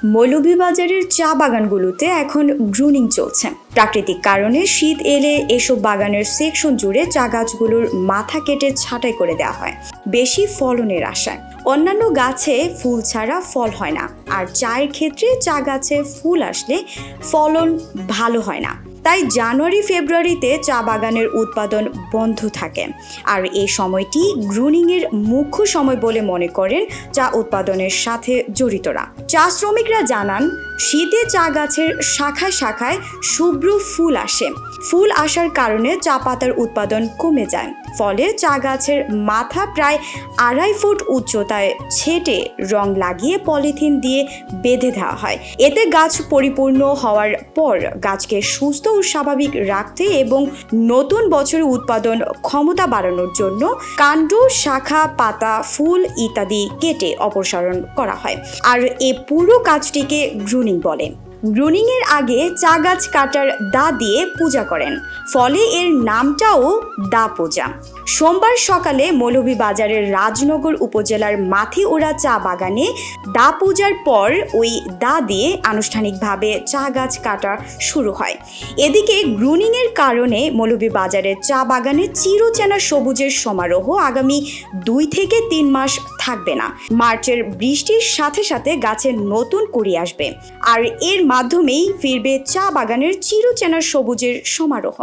মৌলভীবাজারের চা বাগানগুলোতে এখন গ্রুনিং চলছে। প্রাকৃতিক কারণে শীত এলে এসব বাগানের সেকশন জুড়ে চা গাছগুলোর মাথা কেটে ছাঁটাই করে দেওয়া হয় বেশি ফলনের আশায়। অন্যান্য গাছে ফুল ছাড়া ফল হয় না, আর চায়ের ক্ষেত্রে চা গাছে ফুল আসলে ফলন ভালো হয় না। তাই জানুয়ারি ফেব্রুয়ারিতে চা বাগানের উৎপাদন বন্ধ থাকে, আর এই সময়টি গ্রুনিংয়ের মুখ্য সময় বলে মনে করেন চা উৎপাদনের সাথে জড়িতরা। চা শ্রমিকরা জানান, শীতে চা গাছের শাখায় শাখায় শুভ্র ফুল আসে। ফুল আসার কারণে চা পাতার উৎপাদন কমে যায়, ফলে চা গাছের মাথা প্রায় 2.5 ফুট উচ্চতায় ছেটে রং লাগিয়ে পলিথিন দিয়ে বেঁধে দেওয়া হয়। এতে গাছ পরিপূর্ণ হওয়ার পর গাছকে সুস্থ ও স্বাভাবিক রাখতে এবং নতুন বছরে উৎপাদন ক্ষমতা বাড়ানোর জন্য কাণ্ড, শাখা, পাতা, ফুল ইত্যাদি কেটে অপসারণ করা হয়। আর এই পুরো কাজটিকে গ্রুনিং বলে। গ্রুনিংয়ের আগে চা গাছ কাটার দা দিয়ে পূজা করেন, ফলে এর নামটাও দা পূজা। সোমবার সকালে মৌলভীবাজারের রাজনগর উপজেলার মাথিওড়া চা বাগানে দা পূজার পর ওই দা দিয়ে আনুষ্ঠানিকভাবে চা গাছ কাটা শুরু হয়। এদিকে গ্রুনিংয়ের কারণে মৌলভীবাজারের চা বাগানে চিরচেনা সবুজের সমারোহ আগামী 2 থেকে 3 মাস থাকবে না। মার্চের বৃষ্টির সাথে সাথে গাছের নতুন কুড়ি আসবে, আর এর মাধ্যমেই ফিরবে চা বাগানের চিরচেনা সবুজের সমারোহ।